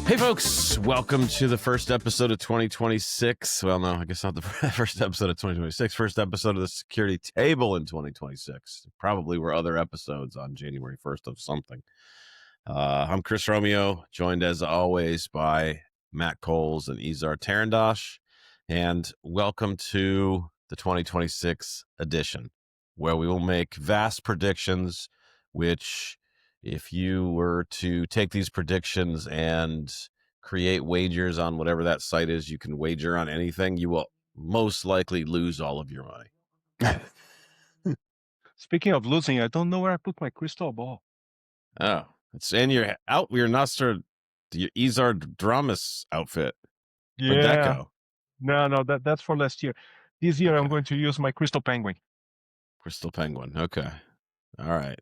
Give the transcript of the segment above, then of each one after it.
Hey folks, welcome to the first episode of 2026. Well, no, I guess not the first episode of 2026. First episode of the Security Table in 2026. Probably were other episodes on January 1st of something. I'm Chris Romeo, joined as always by Matt Coles and Izar Tarandosh. And welcome to the 2026 edition, where we will make vast predictions, which, if you were to take these predictions and create wagers on whatever that site is, you can wager on anything, you will most likely lose all of your money. Speaking of losing, I don't know where I put my crystal ball. Oh, it's in your Izar Dramas outfit. Yeah. Where'd that go? No, that's for last year. This year, Okay. I'm going to use my crystal penguin. Crystal penguin. Okay. All right.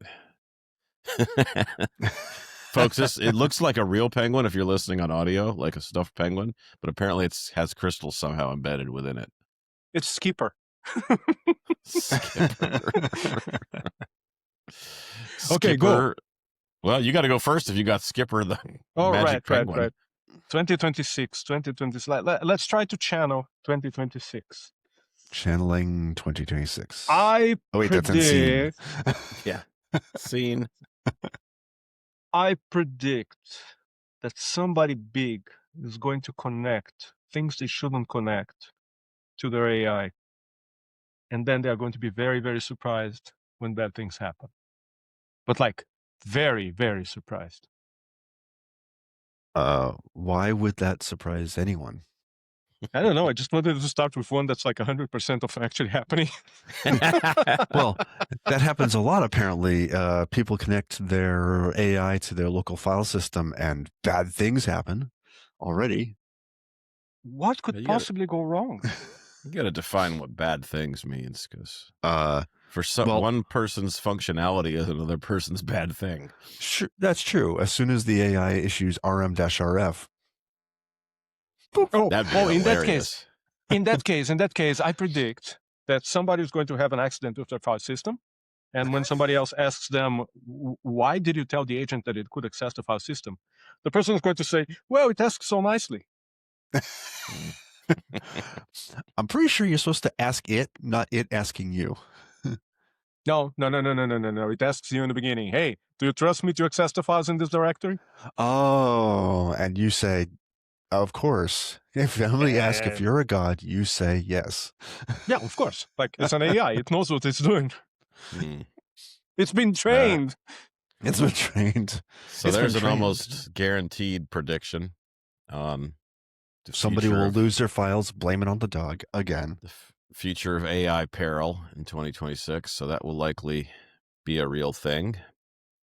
Folks, it looks like a real penguin if you're listening on audio, like a stuffed penguin, but apparently it has crystals somehow embedded within it. It's Skipper. Skipper. Okay, go. Well, you got to go first if you got Skipper, the magic penguin. Right. 2026. Let's try to channel 2026. Channeling 2026. That's insane. Yeah. Scene. I predict that somebody big is going to connect things they shouldn't connect to their AI. And then they're going to be very, very surprised when bad things happen. But like, very, very surprised. Why would that surprise anyone? I don't know. I just wanted to start with one that's like 100% of actually happening. Well, that happens a lot, apparently. People connect their AI to their local file system and bad things happen already. What could possibly go wrong? You got to define what bad things means, because for one person's functionality is another person's bad thing. Sure, that's true. As soon as the AI issues RM-RF. In that case, I predict that somebody is going to have an accident with their file system. And when somebody else asks them, why did you tell the agent that it could access the file system? The person is going to say, well, it asks so nicely. I'm pretty sure you're supposed to ask it, not it asking you. No. It asks you in the beginning, hey, do you trust me to access the files in this directory? Oh, and you say, of course. If somebody asks if you're a god, you say yes. Yeah, of course. Like, it's an AI. It knows what it's doing. It's been trained. It's been trained. So there's an almost guaranteed prediction on somebody will lose their files, blame it on the dog again. The future of AI peril in 2026. So that will likely be a real thing.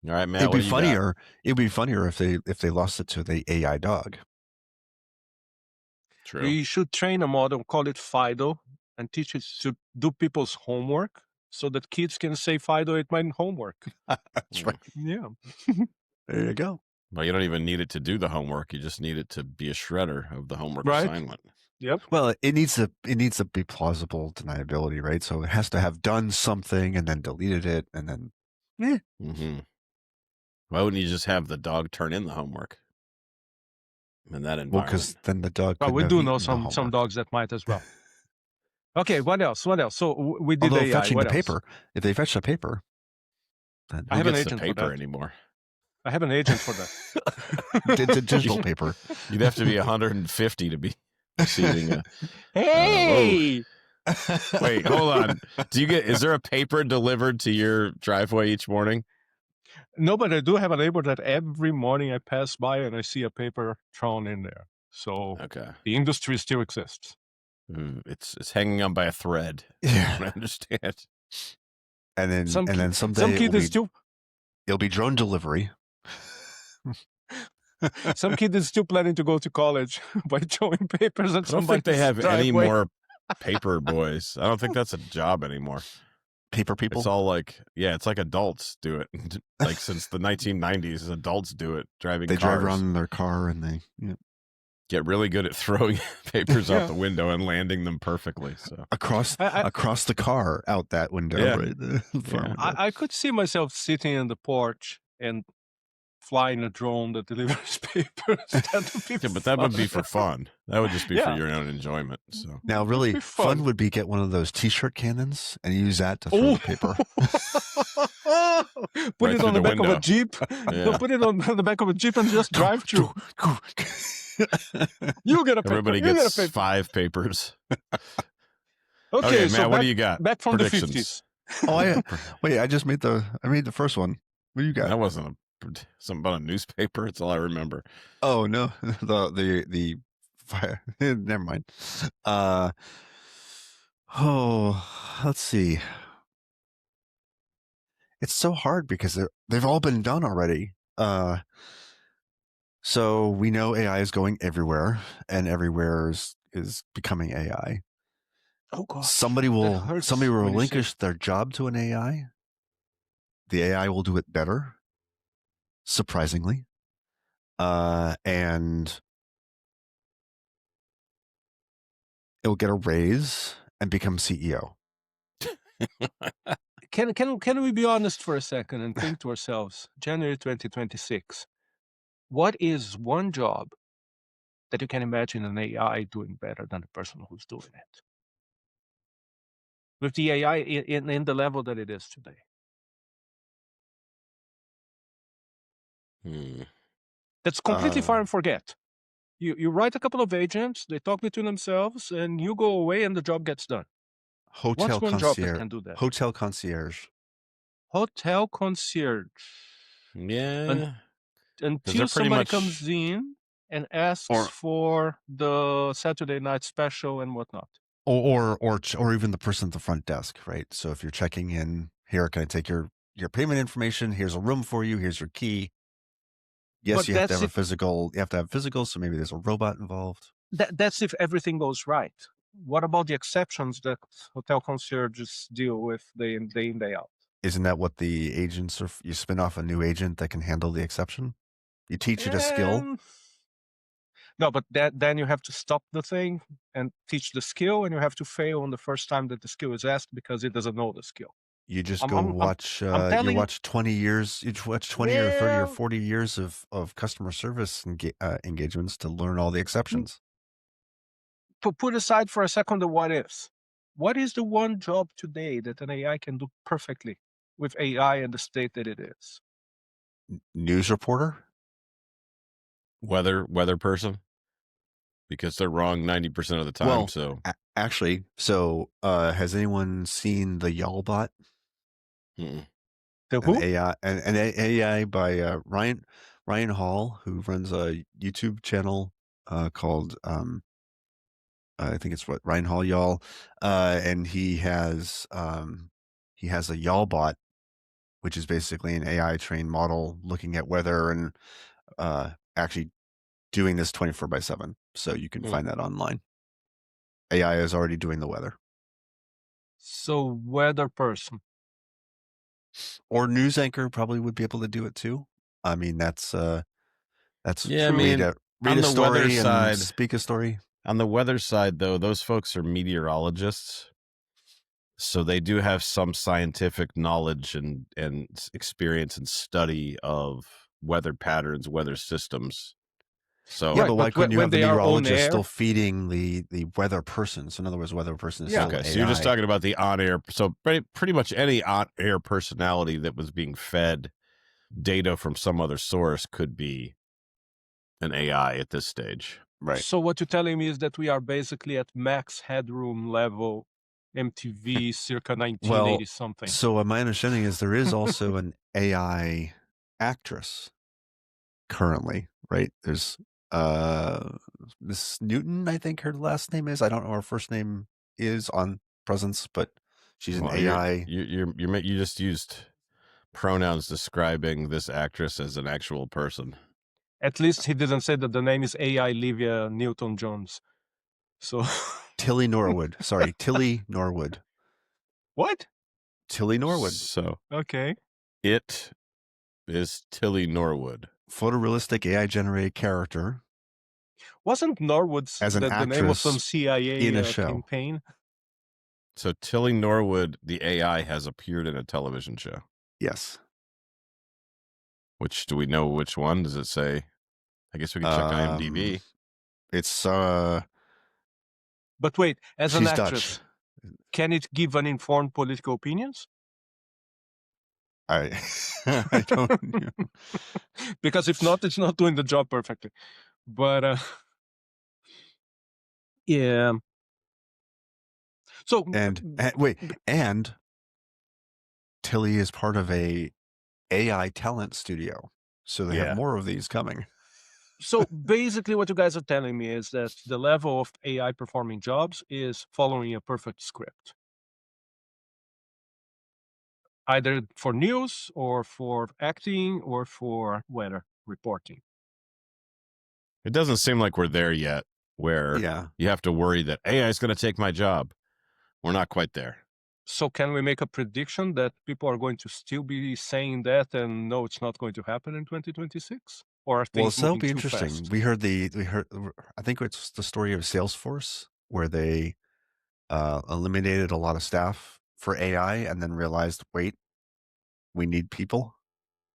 All right, Matt. It'd be funnier if they lost it to the AI dog. True. We should train a model, call it Fido, and teach it to do people's homework so that kids can say Fido ate my homework. That's right. Yeah. There you go. Well, you don't even need it to do the homework. You just need it to be a shredder of the homework assignment. Yep. Well, it needs to be plausible deniability, right? So it has to have done something and then deleted it and then. Mm-hmm. Why wouldn't you just have the dog turn in the homework? In that environment. Well, because then the dog. Well, we do know some dogs that might as well. Okay, what else? So we did AI. Fetching the paper. If they fetch the paper, then I have an agent for that anymore. I have an agent for that. Digital paper. You'd have to be 150 to be receiving a. Hey. Wait, hold on. Is there a paper delivered to your driveway each morning? No, but I do have a neighbor that every morning I pass by and I see a paper thrown in there. So the industry still exists. It's hanging on by a thread. Yeah, I understand. And then someday it'll be drone delivery. Some kid is still planning to go to college by throwing papers at somebody. I don't think they have any more paper boys. I don't think that's a job anymore. Paper people? It's all like, it's like adults do it. Like since the 1990s, adults do it, driving cars. They drive around in their car and they get really good at throwing papers out the window and landing them perfectly. So across the car, out that window. Yeah. Right? I could see myself sitting on the porch and flying a drone that delivers papers. That would be Yeah, but that would be for fun. That would just be for Yeah. your own enjoyment. So Now, It'd really be fun fun. would be get one of those T-shirt cannons and use that to throw the paper. Put Right it through on the the back of a window. Jeep. Yeah. No, put it on the back of a Jeep and just drive through. You get a paper. Everybody You get a gets paper. 5 papers. Okay, so Matt, what do you got? back from the Predictions. 50s. I just made the first one. What do you got? That wasn't something about a newspaper. It's all I remember. Oh no, the fire. Never mind. Let's see. It's so hard because they've all been done already. So we know AI is going everywhere, and everywhere is becoming AI. Oh God. Somebody will hurts when you say relinquish their job to an AI. The AI will do it better, surprisingly, and it'll get a raise and become CEO. Can we be honest for a second and think to ourselves, January 2026, what is one job that you can imagine an AI doing better than the person who's doing it? With the AI in the level that it is today. That's completely fire and forget. You write a couple of agents, they talk between themselves, and you go away and the job gets done. Hotel What's one job that concierge. can do that? Hotel concierge. Hotel concierge. Yeah. Until somebody comes in and asks for the Saturday night special and whatnot. Or even the person at the front desk, right? So if you're checking in, here, can I take your payment information? Here's a room for you. Here's your key. Yes, But you have to have that's a physical. You have to have physical, so maybe there's a robot involved. That's if everything goes right. What about the exceptions that hotel concierges deal with day in, day out? Isn't that what the agents are? You spin off a new agent that can handle the exception. You teach it a skill. No, but then you have to stop the thing and teach the skill, and you have to fail on the first time that the skill is asked because it doesn't know the skill. You just watch. You watch 20 years. You watch 20 or 30 or 40 years of customer service engagements to learn all the exceptions. Put aside for a second the what ifs. What is the one job today that an AI can do perfectly with AI and the state that it is? News reporter, weather person, because they're wrong 90% of the time. Well, so actually, has anyone seen the Y'all bot? Mm-mm. The who? An AI by Ryan Hall, who runs a YouTube channel called I think it's Ryan Hall Y'all, and he has a Y'all bot, which is basically an AI trained model looking at weather and actually doing this 24/7. So you can find that online. AI is already doing the weather. So weather person. Or news anchor probably would be able to do it too. I mean, that's yeah. true. I mean, read on a the story weather and side, speak a story. On the weather side, though, those folks are meteorologists, so they do have some scientific knowledge and experience and study of weather patterns, weather systems. So yeah, but why couldn't you have the meteorologist still air, feeding the weather person? So in other words, weather person is still okay. AI. So you're just talking about the on-air. So pretty much any on-air personality that was being fed data from some other source could be an AI at this stage. Right. So what you're telling me is that we are basically at max headroom level MTV circa 1980 something. So my understanding is there is also an AI actress currently, right? There's Miss Newton, I think her last name is. I don't know her first name is on Presence, but she's an AI. You just used pronouns describing this actress as an actual person. At least he didn't say that the name is AI Livia Newton-Jones. So Tilly Norwood. Sorry, Tilly Norwood. What? Tilly Norwood. So okay, it is Tilly Norwood, photorealistic AI generated character. Wasn't Norwood's as an the name of some CIA in a show campaign? So Tilly Norwood, the AI, has appeared in a television show. Yes. Which do we know which one? Does it say? I guess we can check IMDb. It's But wait, as an she's actress, Dutch. can it give uninformed political opinions? I I don't know. Because if not, it's not doing the job perfectly. But yeah. So And wait, and Tilly is part of a AI talent studio, so they Yeah. have more of these coming. So basically what you guys are telling me is that the level of AI performing jobs is following a perfect script. Either for news or for acting or for weather reporting. It doesn't seem like we're there yet, where Yeah. you have to worry that AI is going to take my job. We're not quite there. So can we make a prediction that people are going to still be saying that and no, it's not going to happen in 2026? Or are Well, things so that'll moving be too interesting. fast? We heard I think it's the story of Salesforce where they eliminated a lot of staff for AI and then realized, wait, we need people.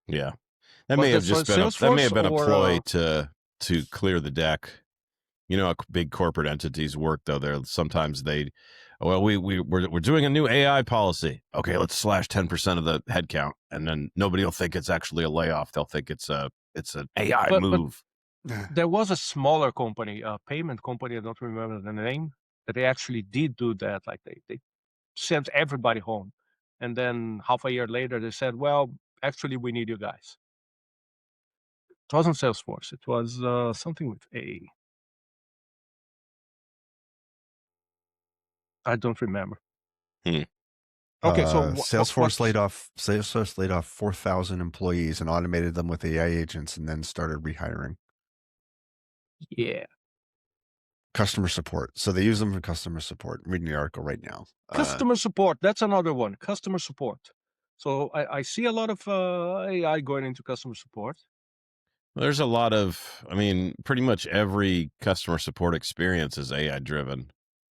Yeah. That Was may have that just for been that may Salesforce have been a or ploy to clear the deck. You know how big corporate entities work, though. They're sometimes we're doing a new AI policy. Okay, let's slash 10% of the headcount, and then nobody will think it's actually a layoff. They'll think it's an AI but move. there was a smaller company, a payment company, I don't remember the name, that they actually did do that. Like they sent everybody home. And then half a year later, they said, well, actually, we need you guys. It wasn't Salesforce. It was something with A. I don't remember. Okay, so Salesforce laid off 4,000 employees and automated them with AI agents, and then started rehiring. Yeah, Customer support. So they use them for customer support. I'm reading the article right now. customer support. That's another one. Customer support. So I see a lot of AI going into customer support. There's a lot of, pretty much every customer support experience is AI driven,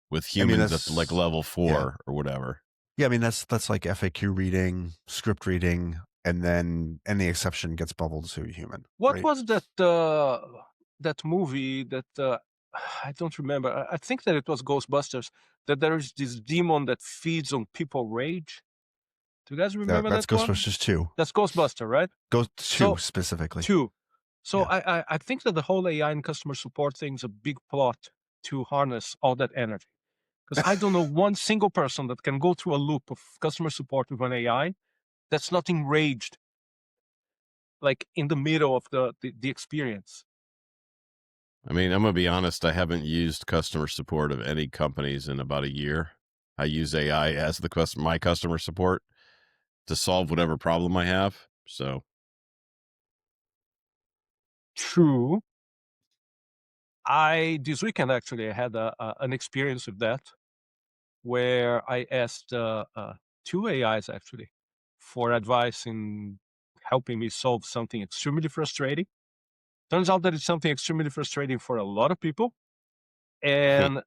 with humans at like level 4 or whatever. Yeah, I mean that's like FAQ reading, script reading, and then any exception gets bubbled to a human. What was that that movie that I don't remember. I think that it was Ghostbusters, that there is this demon that feeds on people rage. Do you guys remember That's that one? Ghostbusters 2. That's Ghostbuster, right? Go 2 specifically. 2. So Yeah. I think that the whole AI and customer support thing is a big plot to harness all that energy. Because I don't know one single person that can go through a loop of customer support with an AI that's not enraged, like in the middle of the experience. I'm going to be honest, I haven't used customer support of any companies in about a year. I use AI as my customer support to solve whatever problem I have. So True. This weekend actually I had an experience with that, where I asked 2 AIs actually for advice in helping me solve something extremely frustrating. Turns out that it's something extremely frustrating for a lot of people, and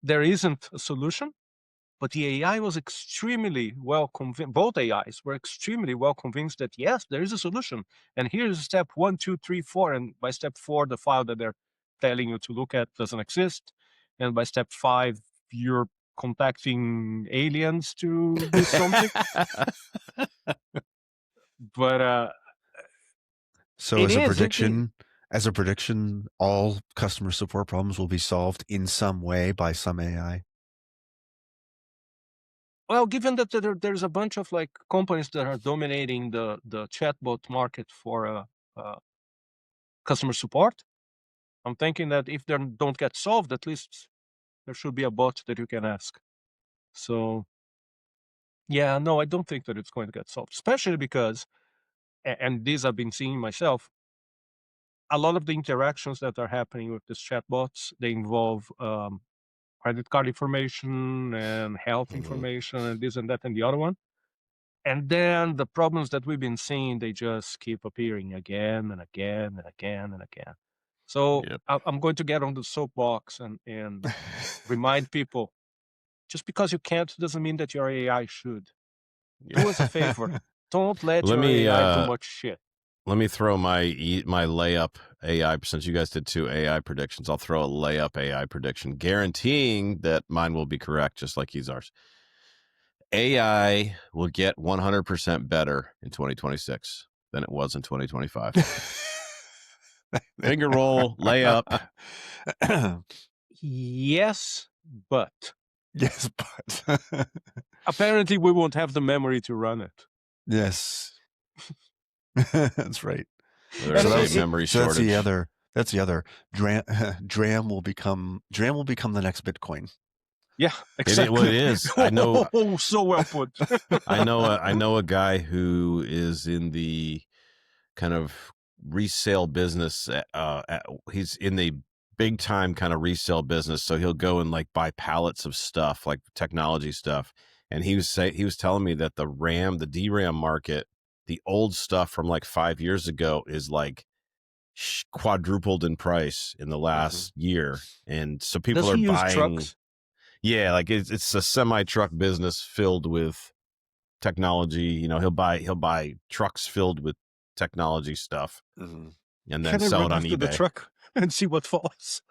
there isn't a solution. But the AI was extremely well convinced. Both AIs were extremely well convinced that yes, there is a solution, and here's step 1, 2, 3, 4. And by step 4, the file that they're telling you to look at doesn't exist, and by step 5, you're contacting aliens to do something. But So as a prediction, all customer support problems will be solved in some way by some AI. Well, given that there's a bunch of like companies that are dominating the chatbot market for customer support, I'm thinking that if they don't get solved, at least there should be a bot that you can ask. So, yeah, no, I don't think that it's going to get solved, especially because, and these I've been seeing myself, a lot of the interactions that are happening with these chatbots, they involve credit card information and health information and this and that and the other one. And then the problems that we've been seeing, they just keep appearing again and again and again and again. So I'm going to get on the soapbox and remind people, just because you can't doesn't mean that your AI should. Do us a favor. Don't let your AI do much shit. Let me throw my layup AI, since you guys did 2 AI predictions. I'll throw a layup AI prediction, guaranteeing that mine will be correct, just like he's ours. AI will get 100% better in 2026 than it was in 2025. Finger roll, layup. Yes, but Yes, but apparently we won't have the memory to run it. yes, that's right. There's And a it- memory So shortage. that's the other. DRAM will become the next Bitcoin. Yeah, exactly. It is. I know. Oh, so well put. I know a guy who is in the kind of resale business. He's in the big time kind of resale business. So he'll go and like buy pallets of stuff, like technology stuff. And he was telling me that the DRAM market, the old stuff from like 5 years ago, is like quadrupled in price in the last year. And so people Does are he use buying. trucks? Yeah, like it's a semi truck business filled with technology. You know, he'll buy trucks filled with technology stuff and then Can I sell run it on after the eBay. truck and see what falls?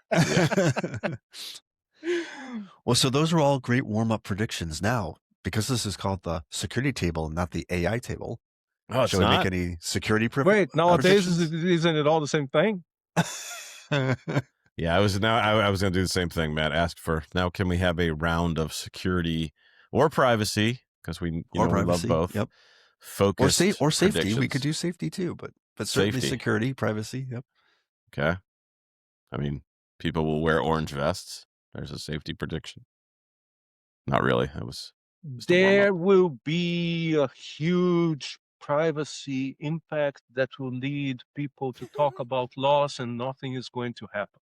Well, so those are all great warm-up predictions. Now, because this is called the security table, not the AI table, Oh, it's shall we make not? any security Wait, nowadays predictions? isn't it all the same thing? Yeah, I was going to do the same thing, Matt. Asked for, now can we have a round of security or privacy, because we we love both. Yep. Focused Or safety. We predictions. could do safety too, but certainly Safety. security, privacy. Yep. Okay. I mean, people will wear orange vests. There's a safety prediction. Not really. That was just a warm-up. There will be a huge privacy impact that will lead people to talk about loss, and nothing is going to happen.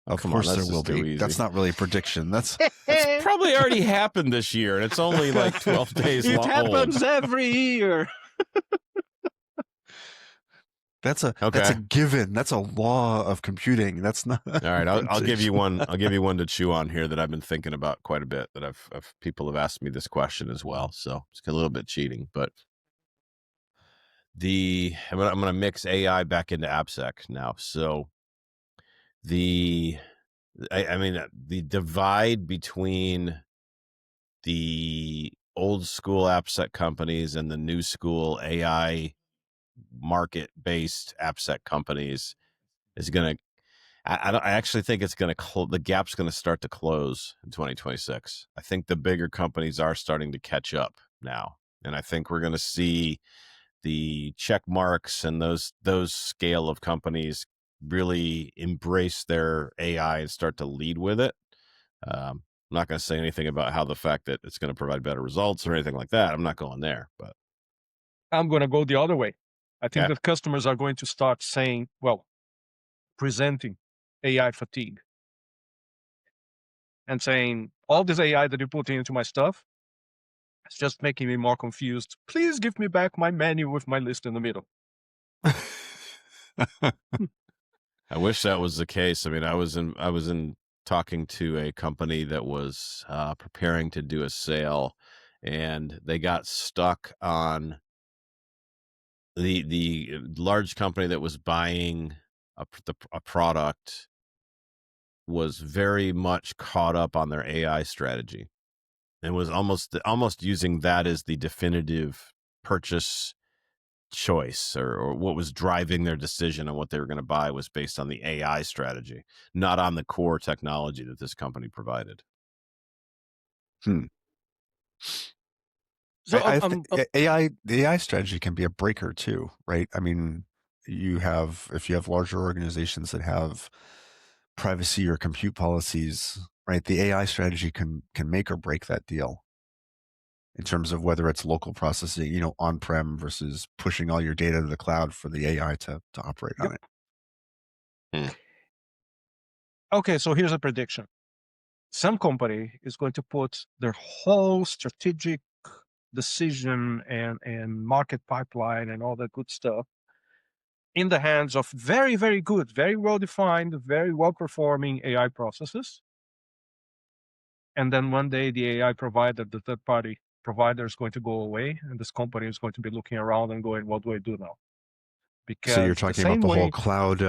Of Come course on, there that's will just too be. easy. That's not really a prediction. That's probably already happened this year, and it's only like 12 days It old. happens every year. that's a given. That's a law of computing. That's not. All right, I'll give you one. I'll give you one to chew on here that I've been thinking about quite a bit. That people have asked me this question as well, so it's a little bit cheating. But I'm gonna mix AI back into AppSec now. So the divide between the old school AppSec companies and the new school AI market-based AppSec companies is going to. I actually think it's going to the gap's going to start to close in 2026. I think the bigger companies are starting to catch up now, and I think we're going to see the check marks and those scale of companies really embrace their AI and start to lead with it. I'm not going to say anything about how the fact that it's going to provide better results or anything like that. I'm not going there, but I'm going to go the other way. I think Okay. that customers are going to start saying, well, presenting AI fatigue and saying, all this AI that you put into my stuff, it's just making me more confused. Please give me back my menu with my list in the middle. I wish that was the case. I mean, I was in talking to a company that was preparing to do a sale, and they got stuck on the large company that was buying a product was very much caught up on their AI strategy and was almost using that as the definitive purchase choice, or what was driving their decision on what they were going to buy was based on the AI strategy, not on the core technology that this company provided. So the AI strategy can be a breaker too, right? I mean, if you have larger organizations that have privacy or compute policies, right? The AI strategy can make or break that deal in terms of whether it's local processing, on-prem versus pushing all your data to the cloud for the AI to operate on it. Okay, so here's a prediction. Some company is going to put their whole strategic decision and market pipeline and all that good stuff in the hands of very, very good, very well-defined, very well-performing AI processes. And then one day the AI provider, the third-party provider, is going to go away, and this company is going to be looking around and going, what do I do now? Because So you're the talking about same the whole way, cloud.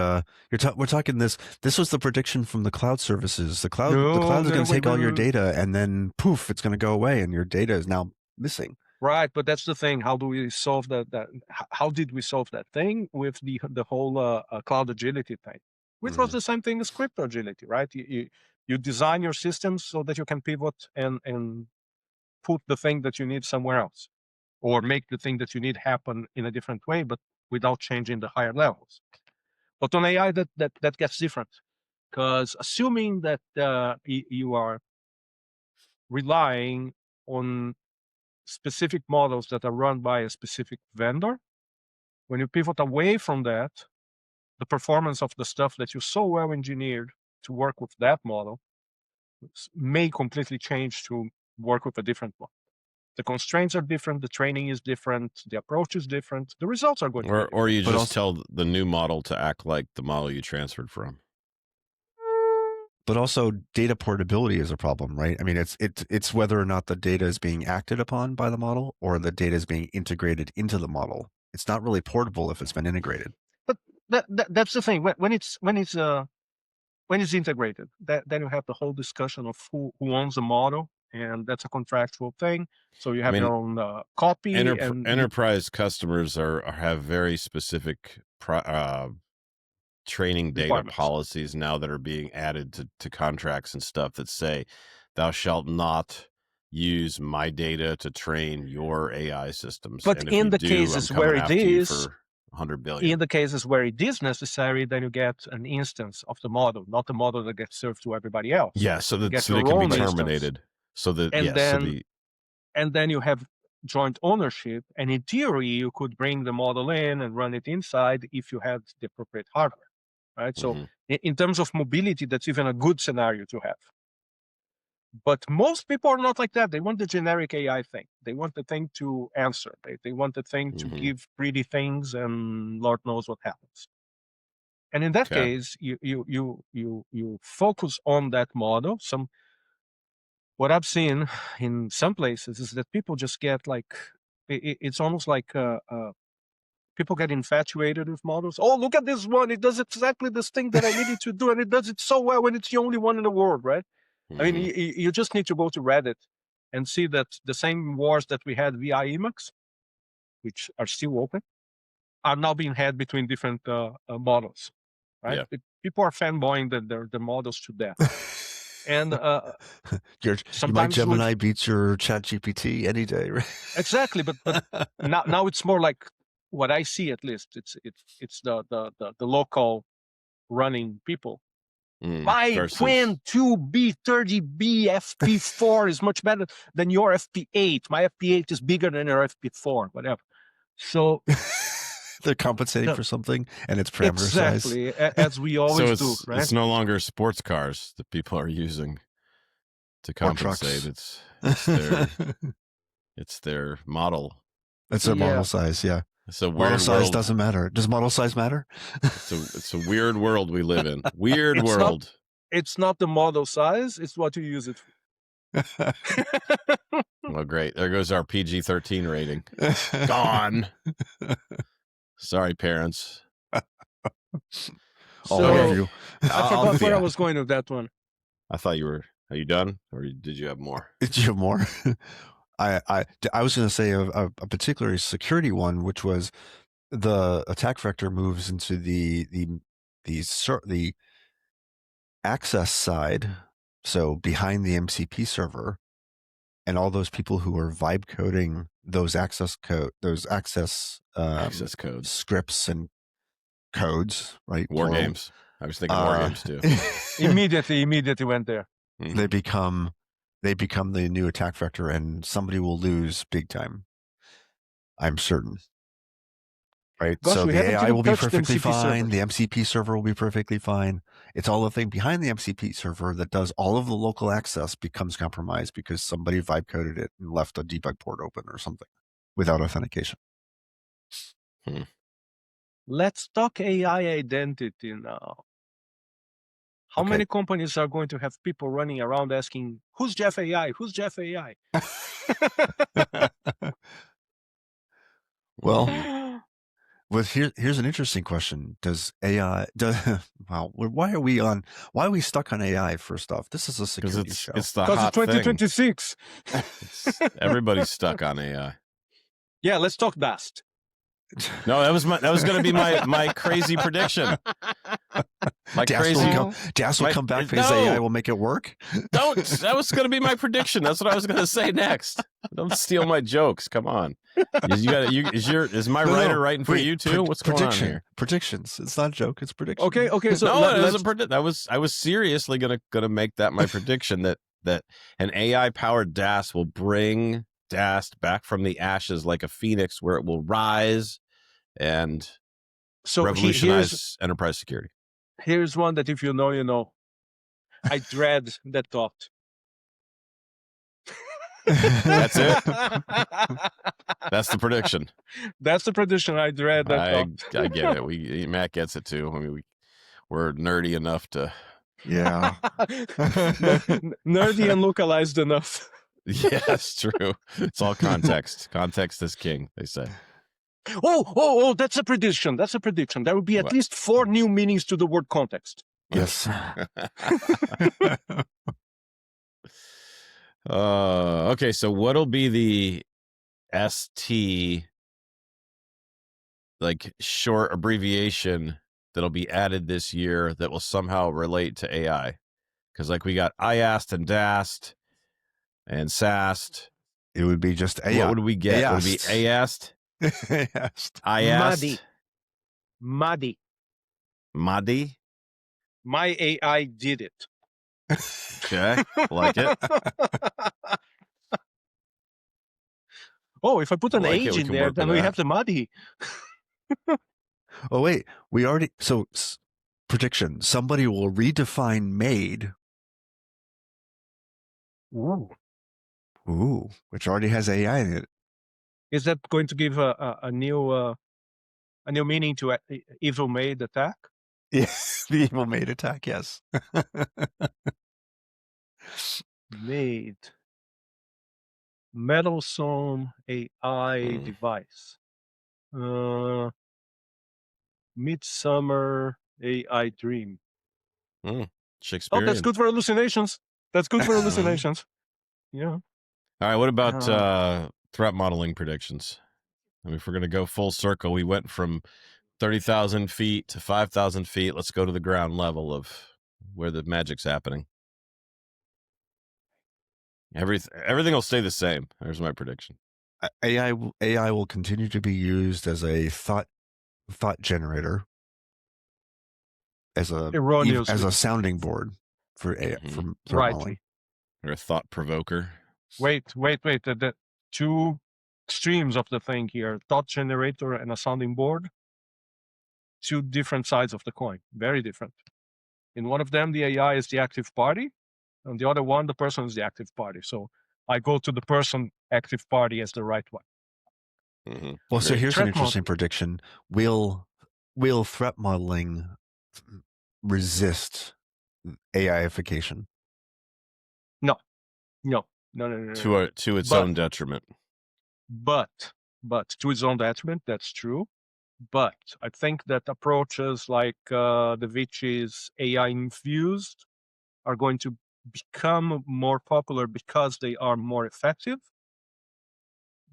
We're talking this. This was the prediction from the cloud services. The cloud no, is no, going no, to take all your wait. data, and then poof, it's going to go away, and your data is now missing. Right, but that's the thing. How do we solve that? How did we solve that thing with the whole cloud agility thing, which was the same thing as crypto agility, right? You design your systems so that you can pivot and put the thing that you need somewhere else, or make the thing that you need happen in a different way, but without changing the higher levels. But on AI, that gets different, because assuming that you are relying on specific models that are run by a specific vendor, when you pivot away from that, the performance of the stuff that you so well engineered to work with that model may completely change to work with a different one. The constraints are different, the training is different, the approach is different, the results are going to be different. Or you But just also- tell the new model to act like the model you transferred from. But also, data portability is a problem, right? I mean, it's whether or not the data is being acted upon by the model, or the data is being integrated into the model. It's not really portable if it's been integrated. But that's the thing. When it's integrated, then you have the whole discussion of who owns the model, and that's a contractual thing. So you have your own copy. And enterprise customers have very specific training data policies now that are being added to contracts and stuff that say, thou shalt not use my data to train your AI systems. But and if in you the do, cases I'm where coming it after you is, for 100 billion. in the cases where it is necessary, then you get an instance of the model, not the model that gets served to everybody else. Yeah, so that it can be terminated. So that and then you have joint ownership, and in theory you could bring the model in and run it inside if you had the appropriate hardware, right? So in terms of mobility, that's even a good scenario to have. But most people are not like that. They want the generic AI thing. They want the thing to answer. They want the thing to give pretty things, and Lord knows what happens. And in that case, you focus on that model. What I've seen in some places is that people just get like, it's almost like people get infatuated with models. Oh, look at this one. It does exactly this thing that I needed to do, and it does it so well when it's the only one in the world, right? I mean, you just need to go to Reddit and see that the same wars that we had via Emacs, which are still open, are now being had between different models, right? Yeah. People are fanboying the models to death. And my Gemini beats your ChatGPT any day, right? Exactly, but now it's more like what I see, at least. It's the local running people. My Quen 2B 30B FP4 is much better than your FP8. My FP8 is bigger than your FP4, whatever. So they're compensating for something, and it's parameter size. Exactly, as we always do, right? It's no longer sports cars that people are using to compensate. It's their model. It's their model size, yeah. So model size doesn't matter. Does model size matter? It's a weird world we live in. Weird world. It's not the model size, it's what you use it for. Well, great. There goes our PG-13 rating. Gone. Sorry, parents. All of you. I forgot where I was going with that one. I thought you were. Are you done, or did you have more? Did you have more? I was going to say a particularly security one, which was the attack vector moves into the access side, so behind the MCP server, and all those people who are vibe coding those access codes, scripts and codes, right? War games. I was thinking war games too. Immediately went there. They become the new attack vector, and somebody will lose big time. I'm certain. Right. Gosh, so the AI will be perfectly server. fine. The MCP server will be perfectly fine. It's all the thing behind the MCP server that does all of the local access becomes compromised because somebody vibe coded it and left a debug port open or something without authentication. Let's talk AI identity now. How many companies are going to have people running around asking, who's Jeff AI? Who's Jeff AI? Well, here's an interesting question. Does AI? Wow, why are we stuck on AI? First off, this is a Because security show. it's the Because hot it's thing. 2026. Everybody's stuck on AI. Yeah, let's talk dust. No, that was going to be my crazy prediction. Das will come back because AI will make it work. That was going to be my prediction. That's what I was going to say next. Don't steal my jokes. Come on. Is my writer writing for you too? What's going on here? Predictions. It's not a joke. It's prediction. Okay. So I was seriously gonna make that my prediction that an AI powered DAS will bring DAS back from the ashes like a phoenix, where it will rise and revolutionize enterprise security. Here's one that if you know, you know. I dread that thought. That's it. That's the prediction. That's the prediction. I dread that thought. I get it. Matt gets it too. I mean, we're nerdy enough to. Yeah. Nerdy and localized enough. Yeah, that's true. It's all context. Context is king, they say. Oh, that's a prediction. That's a prediction. There will be at least 4 new meanings to the word context. Yes. Okay, so what'll be the ST short abbreviation that'll be added this year that will somehow relate to AI? Because we got IAST and DAST and SAST. It would be just AI. What would we get? AIAST. Would it be AST? IAST? Muddy. My AI did it. Okay, like it. Oh, if I put an age in there, then we have the muddy. Oh, wait. We already... So, prediction. Somebody will redefine made. Ooh, which already has AI in it. Is that going to give a new meaning to evil made attack? Yes, the evil made attack, yes. Made. Meddlesome AI device. Midsummer AI dream. Shakespearean. Oh, that's good for hallucinations. That's good for hallucinations. Yeah. All right, what about threat modeling predictions? I mean, if we're going to go full circle, we went from 30,000 feet to 5,000 feet. Let's go to the ground level of where the magic's happening. Everything will stay the same. There's my prediction. AI will continue to be used as a thought generator, as a sounding board for AI, from threat modeling. Or a thought provoker. Wait. The 2 streams of the thing here: thought generator and a sounding board. 2 different sides of the coin. Very different. In one of them, the AI is the active party. On the other one, the person is the active party. So I go to the person active party as the right one. Mm-hmm. Well, so here's an interesting prediction. Will threat modeling resist AIification? No. To its own detriment. But to its own detriment, that's true. But I think that approaches like the Vichy's AI infused are going to become more popular because they are more effective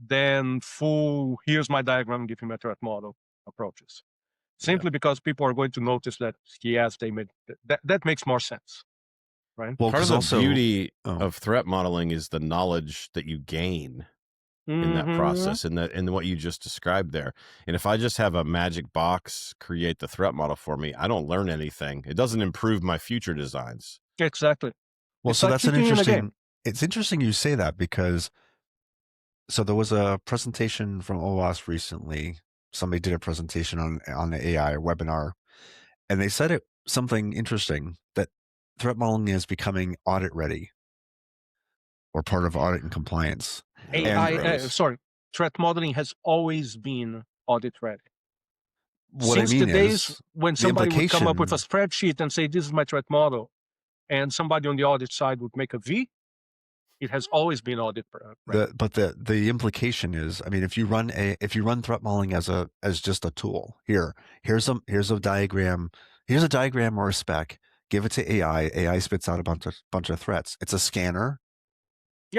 than full, here's my diagram, give me a threat model approaches. Simply because people are going to notice that, yes, they made that makes more sense, right? Well, part of the beauty of threat modeling is the knowledge that you gain in that process, and what you just described there. And if I just have a magic box create the threat model for me, I don't learn anything. It doesn't improve my future designs. Exactly. Well, so that's an interesting. It's interesting you say that, because so there was a presentation from OWASP recently. Somebody did a presentation on the AI webinar, and they said something interesting, that threat modeling is becoming audit ready, or part of audit and compliance. Threat modeling has always been audit ready. Since the days when somebody would come up with a spreadsheet and say, this is my threat model, and somebody on the audit side would make a V, It has always been audit ready. But the implication is, I mean, if you run threat modeling as just a tool, here's a diagram, or a spec, give it to AI spits out a bunch of threats. It's a scanner,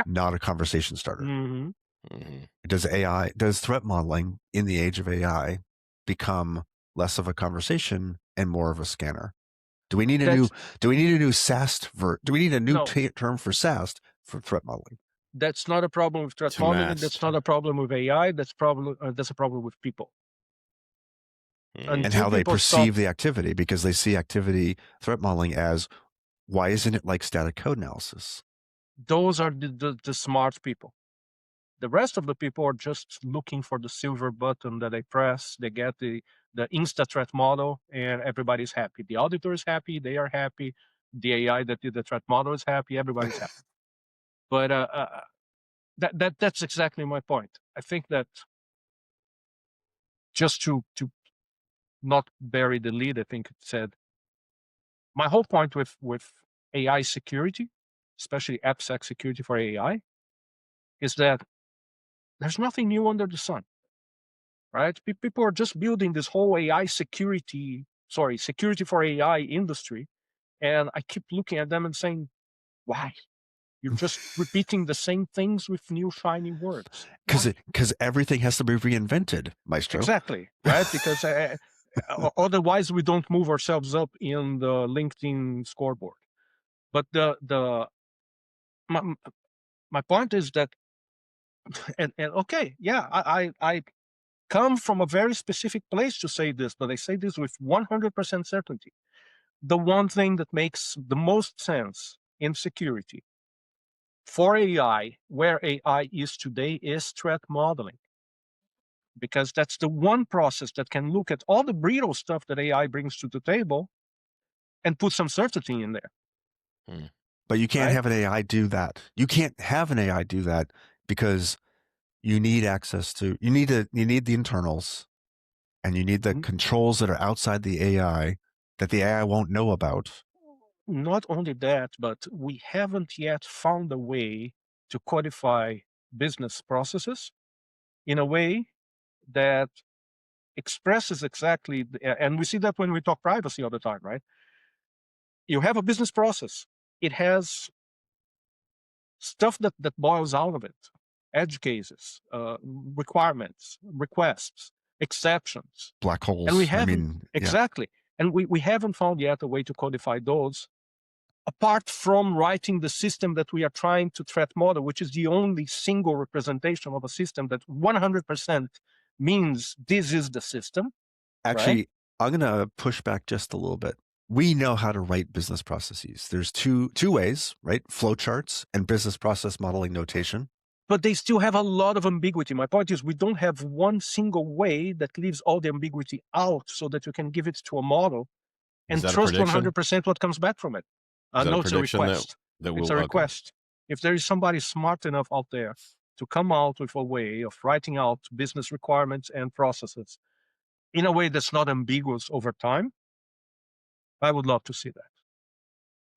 not a conversation starter. Does threat modeling in the age of AI become less of a conversation and more of a scanner? Do we need a new SAST do we need a new term for SAST for threat modeling? That's not a problem with threat modeling. That's not a problem with AI. That's a problem with people. And how they perceive the activity, because they see threat modeling as, why isn't it like static code analysis? Those are the smart people. The rest of the people are just looking for the silver button that they press. They get the insta threat model, and everybody's happy. The auditor is happy. They are happy. The AI that did the threat model is happy. Everybody's happy. But that's exactly my point. I think that, just to not bury the lead, I think it said, my whole point with AI security, especially AppSec security for AI, is that there's nothing new under the sun, right? People are just building this whole security for AI industry. And I keep looking at them and saying, why? You're just repeating the same things with new shiny words. Because everything has to be reinvented, Maestro. Exactly, right? Because otherwise we don't move ourselves up in the LinkedIn scoreboard. But my point is that, and okay, yeah, I come from a very specific place to say this, but I say this with 100% certainty. The one thing that makes the most sense in security for AI, where AI is today, is threat modeling. Because that's the one process that can look at all the brittle stuff that AI brings to the table and put some certainty in there. But you can't have an AI do that. You can't have an AI do that because you need access to, you need the internals, and you need the controls that are outside the AI that the AI won't know about. Not only that, but we haven't yet found a way to codify business processes in a way that expresses exactly, and we see that when we talk privacy all the time, right? You have a business process. It has stuff that boils out of it: edge cases, requirements, requests, exceptions, black holes. And we haven't exactly, and we haven't found yet a way to codify those, apart from writing the system that we are trying to threat model, which is the only single representation of a system that 100% means this is the system. Actually, right? I'm going to push back just a little bit. We know how to write business processes. There's two ways, right? Flowcharts and business process modeling notation. But they still have a lot of ambiguity. My point is, we don't have one single way that leaves all the ambiguity out so that you can give it to a model and trust 100% what comes back from it. No, it's a request. It's a request. If there is somebody smart enough out there to come out with a way of writing out business requirements and processes in a way that's not ambiguous over time, I would love to see that.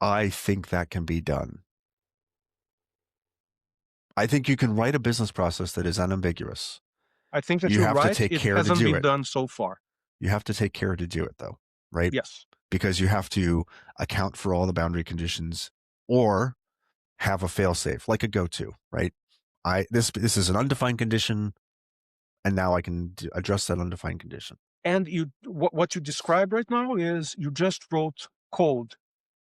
I think that can be done. I think you can write a business process that is unambiguous. I think that you're right. It hasn't been done so far. You have to take care to do it, though, right? Yes. Because you have to account for all the boundary conditions or have a fail-safe, like a go-to, right? This is an undefined condition, and now I can address that undefined condition. And what you described right now is you just wrote code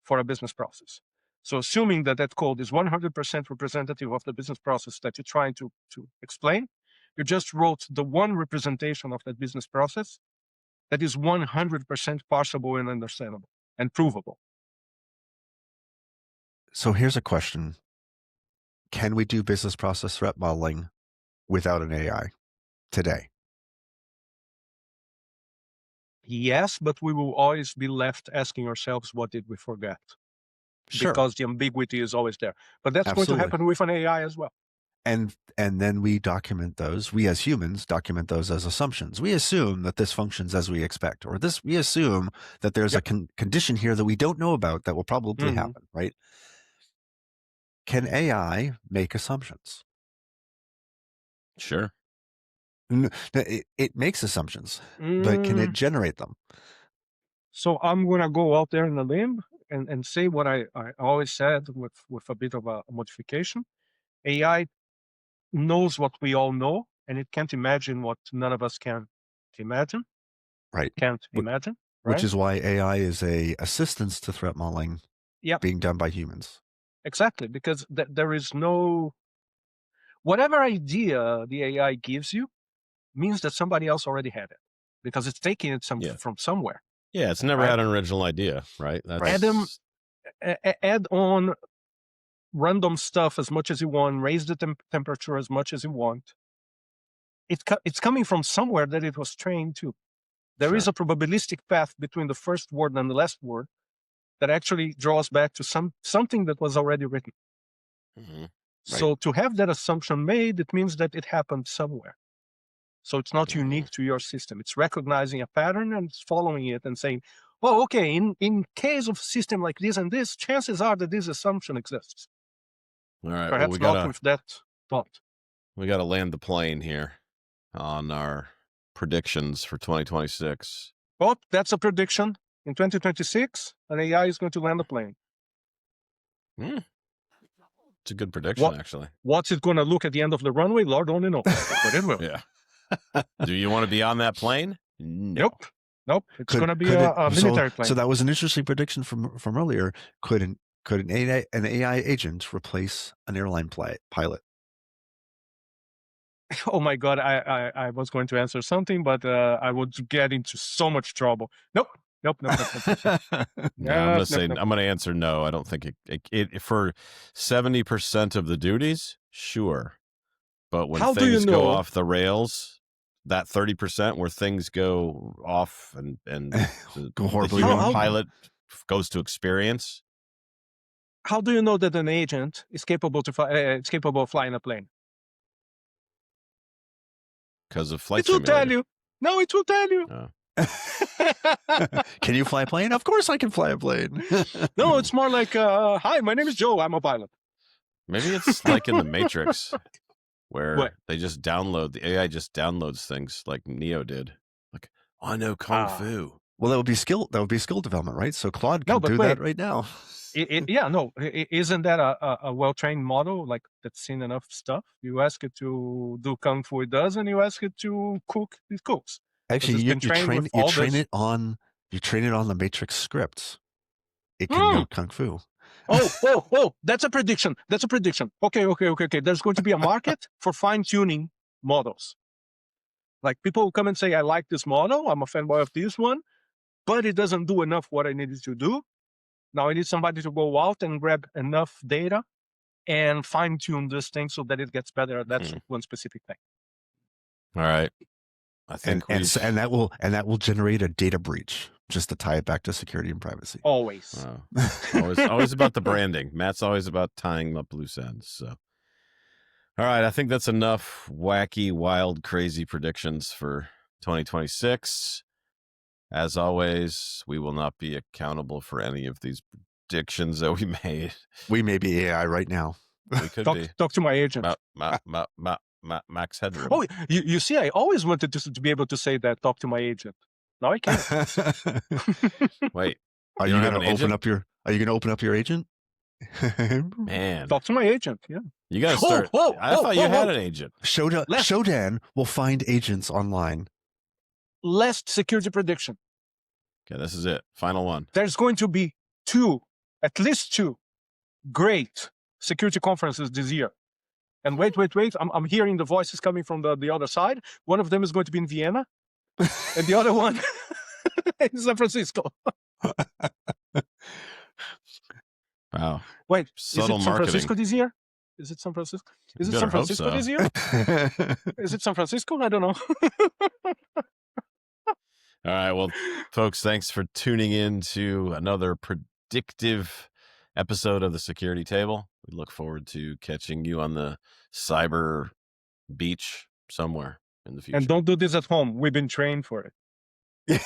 for a business process. So assuming that code is 100% representative of the business process that you're trying to explain, you just wrote the one representation of that business process that is 100% parsable and understandable and provable. So here's a question. Can we do business process threat modeling without an AI today? Yes, but we will always be left asking ourselves, what did we forget? Sure. Because the ambiguity is always there. But that's going to happen with an AI as well. And then we document those. We as humans document those as assumptions. We assume that this functions as we expect, or we assume that there's a condition here that we don't know about that will probably happen, right? can AI make assumptions? Sure. It makes assumptions, but can it generate them? So I'm going to go out there in a limb and say what I always said with a bit of a modification. AI knows what we all know, and it can't imagine what none of us can imagine. Right. Can't imagine, Which right? is why AI is a assistance to threat modeling Yeah, being done by humans. exactly. Because there is no whatever idea the AI gives you means that somebody else already had it, because it's taking it Yeah. from somewhere. Yeah, it's never Right. had an original idea, right? That's Add on random stuff as much as you want, raise the temperature as much as you want. It's coming from somewhere that it was trained to. There is Sure. a probabilistic path between the first word and the last word that actually draws back to something that was already written. Mhm. So to have that assumption made, it means that it happened somewhere. So it's not unique to your system. It's recognizing a pattern and it's following it and saying, well, okay, in case of a system like this and this, chances are that this assumption exists. All right. Perhaps Well, not with that thought. we got to land the plane here on our predictions for 2026. Well, that's a prediction. In 2026, an AI is going to land a plane. It's a good prediction, actually. What's it going to look at the end of the runway? Lord only knows, but it will. Yeah. Do you want to be on that plane? No. Nope. It's going to be a military plane. So that was an interesting prediction from earlier. Could an AI agent replace an airline pilot? Oh my God, I was going to answer something, but I would get into so much trouble. Nope. I'm going to answer no. I don't think it for 70% of the duties, sure. But when things go off the rails, that 30% where things go off and go horribly the wrong, pilot goes to experience. How do you know that an agent is capable of flying a plane? Because of flight simulator. It will tell you. No, it will tell you. Can you fly a plane? Of course I can fly a plane. No, it's more like, hi, my name is Joe. I'm a pilot. Maybe it's like in the Matrix where they just the AI just downloads things like Neo did. Like, I know Kung Fu. Well, that would be skill development, right? So Claude can do that right now. Isn't that a well-trained model, like that's seen enough stuff? You ask it to do Kung Fu, it does, and you ask it to cook, it cooks. Actually, you train it on the Matrix scripts. It can know Kung Fu. Oh, that's a prediction. Okay. There's going to be a market for fine-tuning models. Like people will come and say, I like this model, I'm a fanboy of this one, but it doesn't do enough what I needed to do. Now I need somebody to go out and grab enough data and fine-tune this thing so that it gets better at that one specific thing. All right. I think and that will generate a data breach, just to tie it back to security and privacy. Always. Always about the branding. Matt's always about tying up loose ends. So, all right, I think that's enough wacky, wild, crazy predictions for 2026. As always, we will not be accountable for any of these predictions that we made. We may be AI right now. We could be. Talk to my agent. Max Headroom. Oh, you see, I always wanted to be able to say that. Talk to my agent. Now I can't. Wait, are you going to open up your agent? Man, talk to my agent. Yeah, you got to start. I thought you had an agent. Shodan will find agents online. Last security prediction. Okay, this is it. Final one. There's going to be at least two great security conferences this year. And wait. I'm hearing the voices coming from the other side. One of them is going to be in Vienna, and the other one in San Francisco. Wow. Wait, subtle is it San marketing. Francisco this year? Is it San Francisco? Is it San Francisco this year? Is it San Francisco? I don't know. All right. Well, folks, thanks for tuning in to another predictive episode of the Security Table. We look forward to catching you on the cyber beach somewhere in the future. And don't do this at home. We've been trained for it.